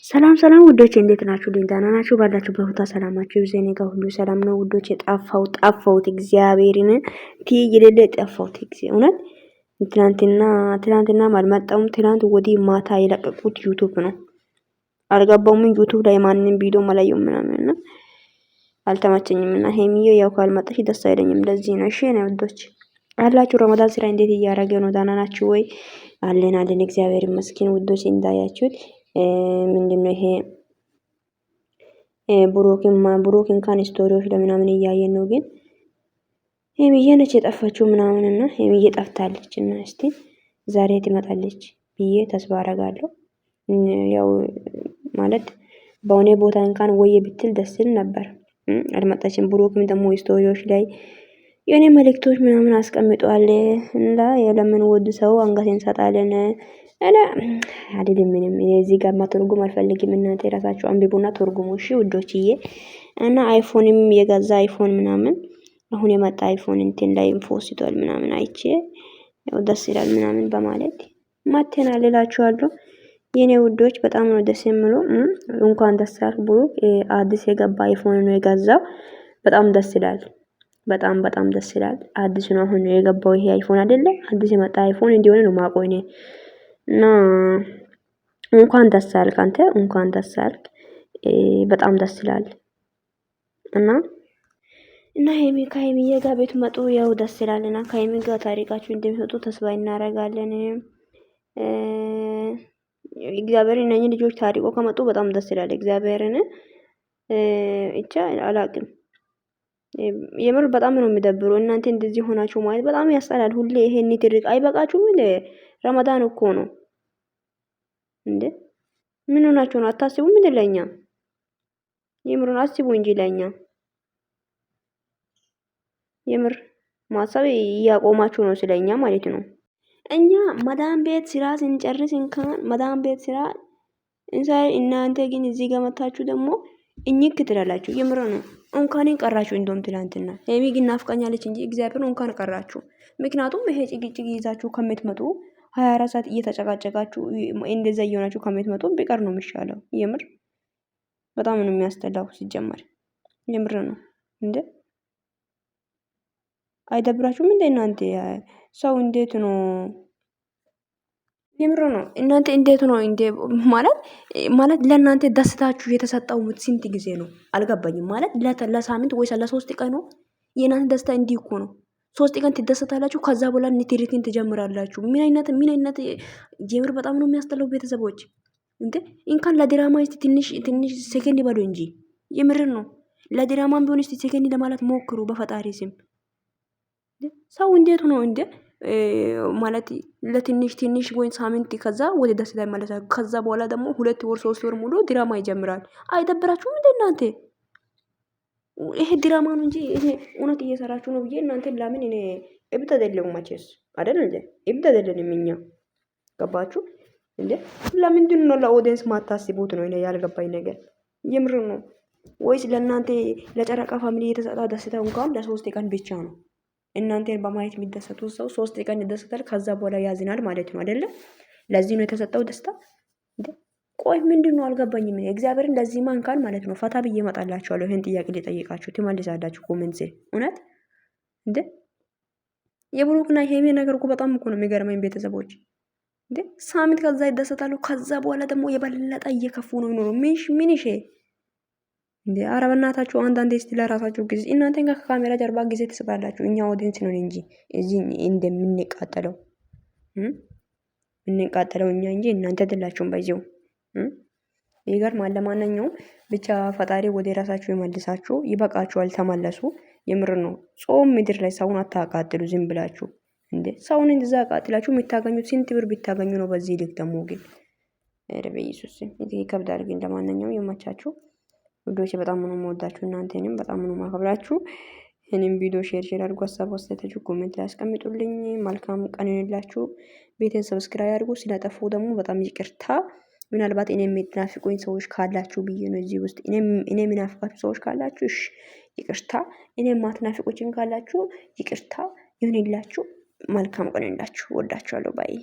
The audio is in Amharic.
ሰላም ሰላም ውዶቼ እንዴት ናችሁ? ደህና ናችሁ? ባላችሁበት ቦታ ሰላማችሁ ይብዛ። እኔ ጋር ሁሉ ሰላም ነው ውዶቼ። ጠፋሁት እግዚአብሔርን የሌለ ጠፋሁት እውነት። ትናንትና አልመጣሁም። ትናንት ወዲህ ማታ የለቀቁት ዩቲዩብ ነው። አልገባሁም ዩቲዩብ ላይ ማንንም ቪዲዮ አላየሁም ምናምን እና አልተመቸኝም። እና ሄሚዬ ያው ካልመጣሽ ደስ አይለኝም። ለዚህ ነው። እሺ ነው ውዶች አላችሁ። ረመዳን ስራ እንዴት እያደረገ ነው? ደህና ናችሁ ወይ? አለን እግዚአብሔር ይመስገን ውዶቼ። እንዳያችሁት ምንድነው ይሄ ብሩክን ካን ስቶሪዎች ለምናምን እያየን ነው። ግን ሄሚዬ ነች የጠፋችው ምናምን እና ሄሚዬ ጠፍታለች እና እስቲ ዛሬ ትመጣለች ብዬ ተስፋ አደርጋለሁ። ያው ማለት በሆነ ቦታ እንኳን ወይ ብትል ደስ ይል ነበር። አልመጣችም። ብሩክም ደግሞ ስቶሪዎች ላይ የኔ መልእክቶች ምናምን አስቀምጧል እና የለምን ወድ ሰው አንገት እንሰጣለን እና አይደለም ምንም እዚህ ጋር ማተርጉም አልፈልግም። እናንተ የራሳችሁ አንብቡና ተርጉሙ እሺ ውዶችዬ። እና አይፎንም የገዛ አይፎን ምናምን አሁን የመጣ አይፎን እንትን ላይ ፖስቷል ምናምን አይቼ ደስ ይላል ምናምን በማለት ማተናል እላችኋለሁ የኔ ውዶች። በጣም ነው ደስ የሚለው። እንኳን ደስ ያልክ ብሩክ፣ አዲስ የገባ አይፎን ነው የገዛው። በጣም ደስ ይላል። በጣም ደስ ይላል። አዲስ ነው አሁን የገባው ይሄ አይፎን አይደለ? አዲስ የመጣ አይፎን እንዲሆነ ነው ማቆይ ነው። እና እንኳን ደስ ያልክ አንተ፣ እንኳን ደስ ያልክ። በጣም ደስ ይላል። እና ከሄሚዬ ጋር ቤት መጡ ያው ደስ ይላልና ከሄሚ ጋር ታሪካችሁ እንደሚወጡ ተስፋ እናደርጋለን። እግዚአብሔርን እነኚህ ልጆች ታሪቆ ከመጡ በጣም ደስ ይላል። እግዚአብሔርን እቻ አላቅም። የምር በጣም ነው የሚደብረው። እናንተ እንደዚህ ሆናችሁ ማለት በጣም ያስጠላል። ሁሌ ይሄን ትርቅ አይበቃችሁም እንዴ? ረመዳን እኮ ነው እንዴ? ምን ሆናችሁ ነው? አታስቡም እንዴ ለኛ? የምሩን አስቡ እንጂ ለኛ የምር ማሰብ እያቆማችሁ ነው ስለኛ ማለት ነው። እኛ መዳም ቤት ስራ ስንጨርስ እንኳን መዳም ቤት ስራ እናንተ ግን እዚህ ጋር መታችሁ ደግሞ እኝክ ትላላችሁ። የምር ነው። እንኳን ቀራችሁ። እንደውም ትላንትና ሄሚ ግን ናፍቃኛለች እንጂ እግዚአብሔር እንኳን ቀራችሁ። ምክንያቱም ይሄ ጭቅጭቅ ይዛችሁ ከምትመጡ 24 ሰዓት እየተጨቃጨቃችሁ እንደዛ እየሆናችሁ ከምትመጡ ቢቀር ነው የሚሻለው። የምር በጣም ነው የሚያስጠላው ሲጀመር። የምር ነው እንዴ? አይደብራችሁም እንዴ እናንተ? ሰው እንዴት ነው? የምር ነው። እናንተ እንዴት ነው እንዴ? ማለት ለእናንተ ደስታችሁ የተሰጠው ስንት ጊዜ ነው? አልገባኝም። ማለት ለሳምንት ወይስ ለ3 ቀን ነው? የእናንተ ደስታ እንዲህ እኮ ነው። 3 ቀን ትደሰታላችሁ፣ ከዛ በኋላ ንትርክን ትጀምራላችሁ። ምን አይነት የምር በጣም ነው የሚያስጠላው ቤተሰቦች እንዴ። እንኳን ለድራማ እስቲ ትንሽ ሰከንድ ይበሉ እንጂ የምር ነው። ለድራማም ቢሆን እስቲ ሰከንድ ለማለት ሞክሩ በፈጣሪ ስም። ሰው እንዴት ነው እንዴ? ማለት ለትንሽ ወይ ሳምንት ከዛ ወደ ደስታ ይመለሳል። ከዛ በኋላ ደግሞ 2 ወር 3 ወር ሙሉ ድራማ ይጀምራል። አይደብራችሁም እንዴ እናንተ? ይሄ ድራማ ነው እንጂ ይሄ እውነት እየሰራችሁ ነው ብዬ እናንተን ለምን እኔ እብድ አይደለም መቼስ አይደል እንዴ? እብድ አይደለም እኛ። ገባችሁ እንዴ? ለምንድን ነው ለኦዲየንስ ማታስቡት ነው እኔ ያልገባኝ ነገር። የምር ነው ወይስ ለእናንተ ለጨረቃ ፋሚሊ የተሰጣ ደስታ እንኳን ለ3 ቀን ብቻ ነው? እናንተን በማየት የሚደሰቱት ሰው 3 ቀን ይደሰታል፣ ከዛ በኋላ ያዝናል ማለት ነው አይደለ? ለዚህ ነው የተሰጠው ደስታ እንዴ? ቆይ ምንድነው አልገባኝም። እግዚአብሔርን ለዚህ ማንካል ማለት ነው ፈታ ብዬ እመጣላችኋለሁ። ይሄን ጥያቄ ሊጠይቃችሁ ትመልሳላችሁ ኮሜንት ላይ። እውነት እንዴ የብሩክና የሄሚ ነገር እኮ በጣም እኮ ነው የሚገርመኝ ቤተሰቦች። እንዴ ሳምንት ከዛ ይደሰታሉ፣ ከዛ በኋላ ደግሞ የበለጠ እየከፉ ነው የሚኖሩ። ምን ይሄ እንዴ? ኧረ በእናታችሁ አንዳንዴ እስቲ ለራሳችሁ ጊዜ። እናንተ ጋር ከካሜራ ጀርባ ጊዜ ትስባላችሁ። እኛ ኦዲየንስ ነው እንጂ እዚህ እንደምንቃጠለው እኛ እንጂ እናንተ አይደላችሁም። በዚሁ ይገርማል። ለማንኛውም ብቻ ፈጣሪ ወደ ራሳችሁ ይመልሳችሁ። ይበቃችኋል፣ ተመለሱ። የምር ነው። ጾም ምድር ላይ ሰውን አታቃጥሉ ዝም ብላችሁ እንዴ። ሰውን እንደዛ አቃጥላችሁ የምታገኙት ስንት ብር ብታገኙ ነው? በዚህ ልክ ደግሞ ግን በኢየሱስ ይሄ ይከብዳል። ግን ለማንኛውም ይመቻችሁ ውዶቼ። በጣም ነው የምወዳችሁ፣ እናንተንም በጣም ነው የማከብራችሁ። ይህንን ቪዲዮ ሼር አድርጉ። ሀሳብ አስተያየታችሁ ኮሜንት ላይ አስቀምጡልኝ። መልካም ቀን ይሁንላችሁ። ቤቴን ሰብስክራይብ አድርጉ። ስለጠፉ ደግሞ በጣም ይቅርታ። ምናልባት እኔ የምትናፍቁኝ ሰዎች ካላችሁ ብዬ ነው እዚህ ውስጥ እኔ የምናፍቃችሁ ሰዎች ካላችሁ እሺ ይቅርታ። እኔ የማትናፍቁኝ ካላችሁ ይቅርታ ይሁንላችሁ። መልካም ቀን ይሁንላችሁ። ወዳችኋለሁ። ባይ